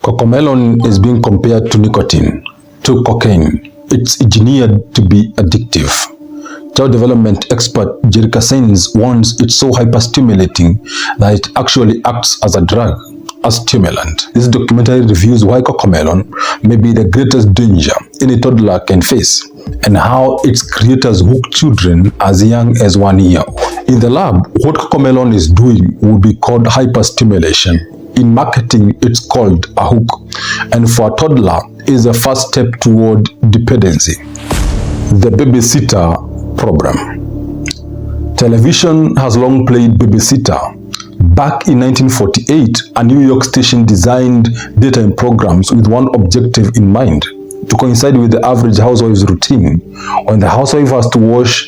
Cocomelon is being compared to nicotine, to cocaine. It's engineered to be addictive. Child development expert Jerrica Sannes warns it's so hyperstimulating that it actually acts as a drug, a stimulant. This documentary reviews why Cocomelon may be the greatest danger any toddler can face and how its creators hook children as young as 1 year. In the lab, what Cocomelon is doing would be called hyperstimulation. In marketing, it's called a hook, and for a toddler is the first step toward dependency. The Babysitter program. Television has long played Babysitter. Back in 1948, a New York station designed daytime programs with one objective in mind: to coincide with the average housewife's routine when the housewife has to wash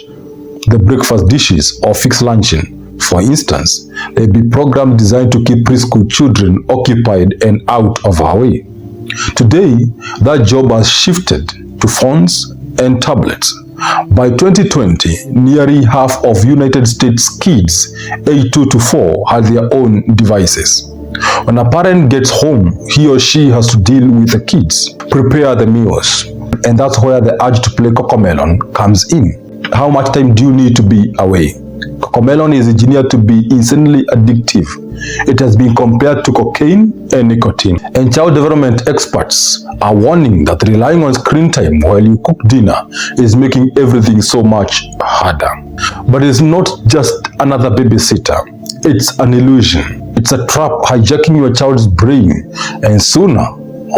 the breakfast dishes or fix luncheon. For instance, there'd be programs designed to keep preschool children occupied and out of her way. Today, that job has shifted to phones and tablets. By 2020, nearly half of United States kids aged 2 to 4 had their own devices. When a parent gets home, he or she has to deal with the kids, prepare the meals, and that's where the urge to play Cocomelon comes in. How much time do you need to be away? Cocomelon is engineered to be insanely addictive. It has been compared to cocaine and nicotine. And child development experts are warning that relying on screen time while you cook dinner is making everything so much harder. But it's not just another babysitter. It's an illusion. It's a trap hijacking your child's brain, and sooner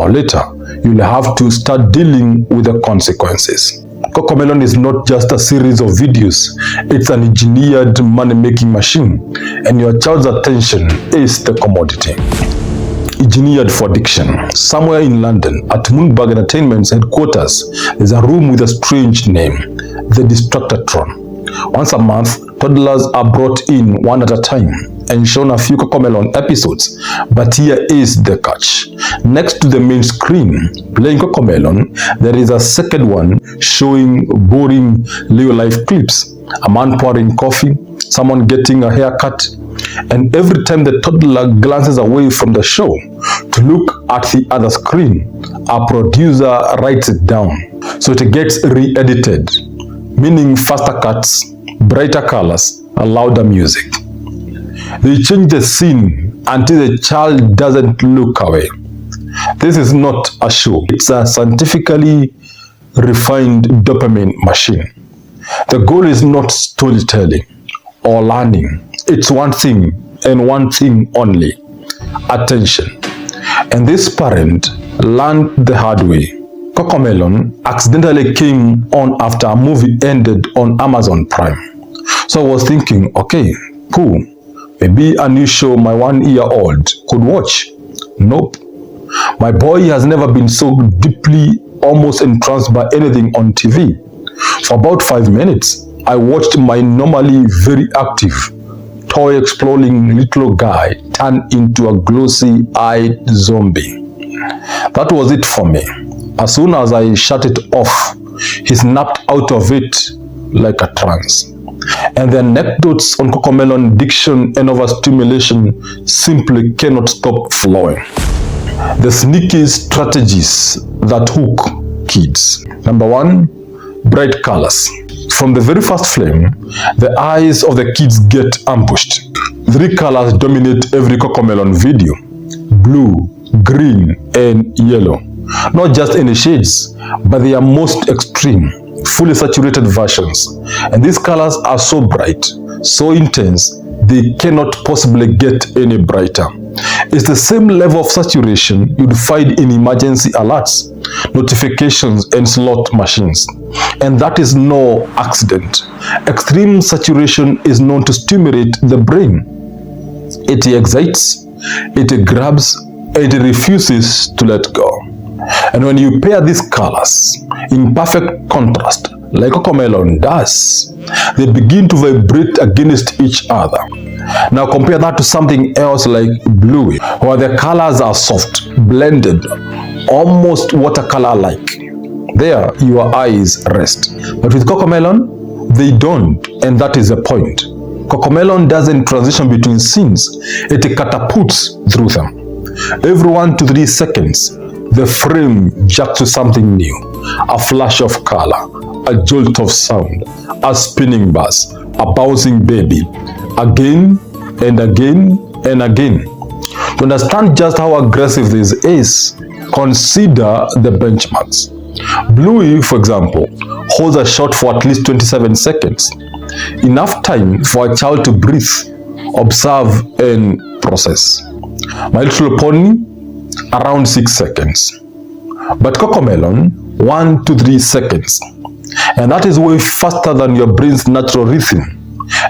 or later, you'll have to start dealing with the consequences. Cocomelon is not just a series of videos, it's an engineered money-making machine, and your child's attention is the commodity. Engineered for addiction. Somewhere in London, at Moonbag Entertainment's headquarters, there's a room with a strange name, the Distractatron. Once a month, toddlers are brought in one at a time and shown a few Cocomelon episodes, but here is the catch. Next to the main screen playing Cocomelon, there is a second one showing boring real-life clips. A man pouring coffee, someone getting a haircut, and every time the toddler glances away from the show to look at the other screen, a producer writes it down. So it gets re-edited, meaning faster cuts, brighter colors, and louder music. They change the scene until the child doesn't look away. This is not a show. It's a scientifically refined dopamine machine. The goal is not storytelling or learning. It's one thing and one thing only: attention. And this parent learned the hard way. Cocomelon accidentally came on after a movie ended on Amazon Prime. So I was thinking, okay, cool. Maybe a new show my 1-year-old could watch. Nope. My boy has never been so deeply, almost entranced by anything on TV. For about 5 minutes, I watched my normally very active, toy-exploring little guy turn into a glossy-eyed zombie. That was it for me. As soon as I shut it off, he snapped out of it like a trance. And the anecdotes on Cocomelon addiction and overstimulation simply cannot stop flowing. The sneaky strategies that hook kids. Number 1, bright colors. From the very first flame, the eyes of the kids get ambushed. 3 colors dominate every Cocomelon video: blue, green, and yellow. Not just any shades, but their most extreme, fully saturated versions. And these colors are so bright, so intense, they cannot possibly get any brighter. It's the same level of saturation you'd find in emergency alerts, notifications, and slot machines. And that is no accident. Extreme saturation is known to stimulate the brain. It excites, it grabs, and it refuses to let go. And when you pair these colors in perfect contrast, like Cocomelon does, they begin to vibrate against each other. Now compare that to something else like blue, where the colors are soft, blended, almost watercolor-like. There, your eyes rest. But with Cocomelon, they don't, and that is the point. Cocomelon doesn't transition between scenes, it catapults through them. Every 1 to 3 seconds, the frame jerks to something new. A flash of color, a jolt of sound, a spinning buzz, a bouncing baby, again and again and again. To understand just how aggressive this is, consider the benchmarks. Bluey, for example, holds a shot for at least 27 seconds. Enough time for a child to breathe, observe, and process. My Little Pony, around 6 seconds. But Cocomelon, 1 to 3 seconds. And that is way faster than your brain's natural rhythm,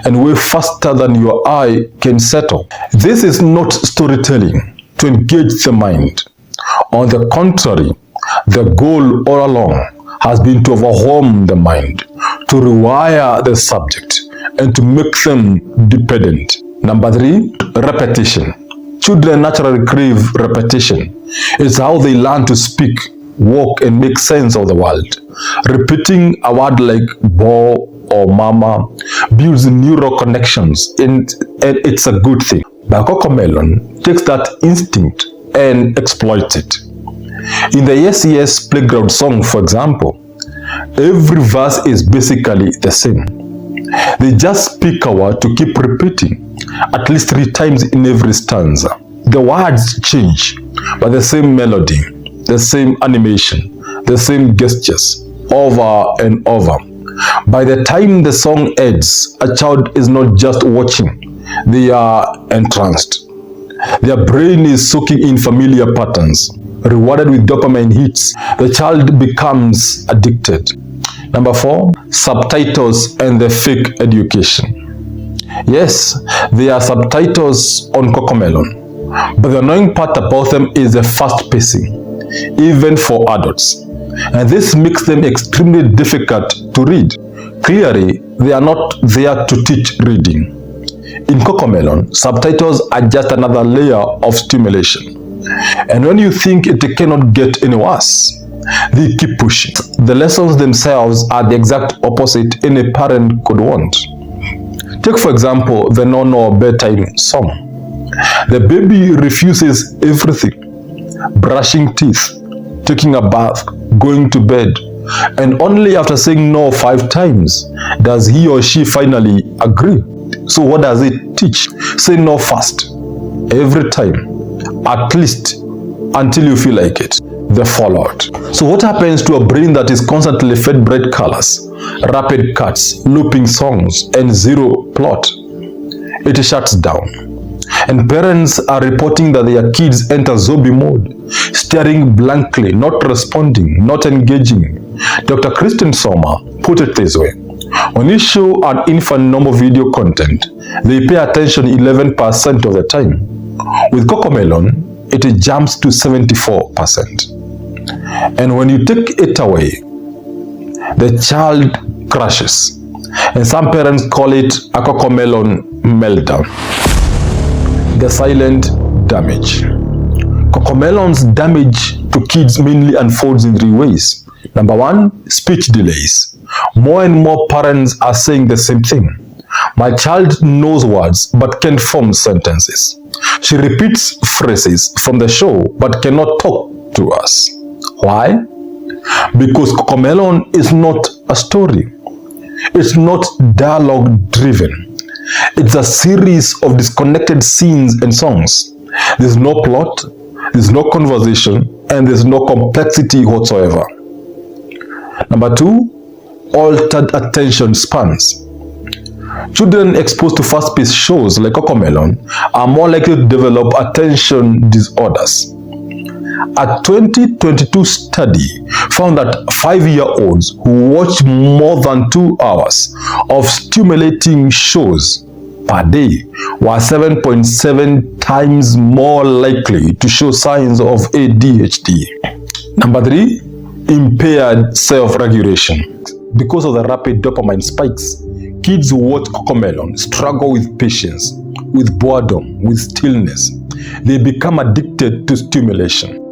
and way faster than your eye can settle. This is not storytelling to engage the mind. On the contrary, the goal all along has been to overwhelm the mind, to rewire the subject, and to make them dependent. Number 3, repetition. Children naturally crave repetition. It's how they learn to speak, walk, and make sense of the world. Repeating a word like bo or mama builds neural connections, and it's a good thing. But Cocomelon takes that instinct and exploits it. In the Yes Yes Playground song, for example, every verse is basically the same. They just speak a word to keep repeating at least 3 times in every stanza. The words change, but the same melody, the same animation, the same gestures, over and over. By the time the song ends, a child is not just watching, they are entranced. Their brain is soaking in familiar patterns. Rewarded with dopamine hits, the child becomes addicted. Number 4, subtitles and the fake education. Yes, there are subtitles on Cocomelon, but the annoying part about them is the fast pacing, even for adults. And this makes them extremely difficult to read. Clearly, they are not there to teach reading. In Cocomelon, subtitles are just another layer of stimulation. And when you think it cannot get any worse, they keep pushing. The lessons themselves are the exact opposite any parent could want. Take for example the no bedtime song. The baby refuses everything: brushing teeth, taking a bath, going to bed, and only after saying no 5 times does he or she finally agree. So what does it teach? Say no first, every time, at least until you feel like it. The fallout. So what happens to a brain that is constantly fed bright colors, rapid cuts, looping songs, and zero plot? It shuts down. And parents are reporting that their kids enter zombie mode, staring blankly, not responding, not engaging. Dr. Kristen Sommer put it this way: when you show an infant normal video content, they pay attention 11% of the time. With Cocomelon, it jumps to 74%. And when you take it away, the child crashes. And some parents call it a Cocomelon meltdown. The silent damage. Cocomelon's damage to kids mainly unfolds in 3 ways. Number 1, speech delays. More and more parents are saying the same thing. My child knows words but can't form sentences. She repeats phrases from the show but cannot talk to us. Why? Because Cocomelon is not a story. It's not dialogue driven. It's a series of disconnected scenes and songs. There's no plot, there's no conversation, and there's no complexity whatsoever. Number 2, altered attention spans. Children exposed to fast-paced shows like Cocomelon are more likely to develop attention disorders. A 2022 study found that 5-year-olds who watch more than 2 hours of stimulating shows per day were 7.7 times more likely to show signs of ADHD. Number 3, impaired self-regulation. Because of the rapid dopamine spikes, kids who watch Cocomelon struggle with patience, with boredom, with stillness. They become addicted to stimulation.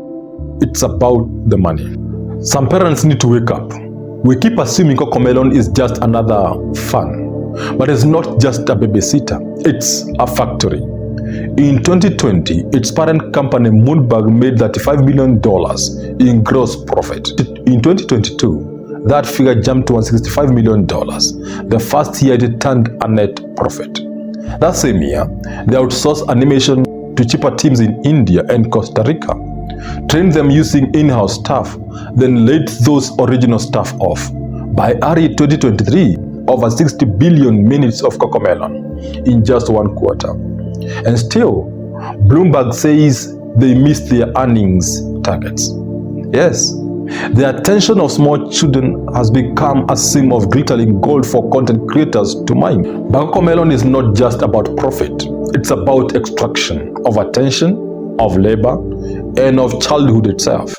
It's about the money. Some parents need to wake up. We keep assuming Cocomelon is just another fun, but it's not just a babysitter. It's a factory. In 2020, its parent company Moonbug made $35 million in gross profit. In 2022, that figure jumped to $165 million, the first year it turned a net profit. That same year, they outsourced animation to cheaper teams in India and Costa Rica, trained them using in-house staff, then laid those original staff off. By early 2023, over 60 billion minutes of Cocomelon in just one quarter. And still, Bloomberg says they missed their earnings targets. Yes, the attention of small children has become a seam of glittering gold for content creators to mine. But Cocomelon is not just about profit. It's about extraction of attention, of labor, and of childhood itself.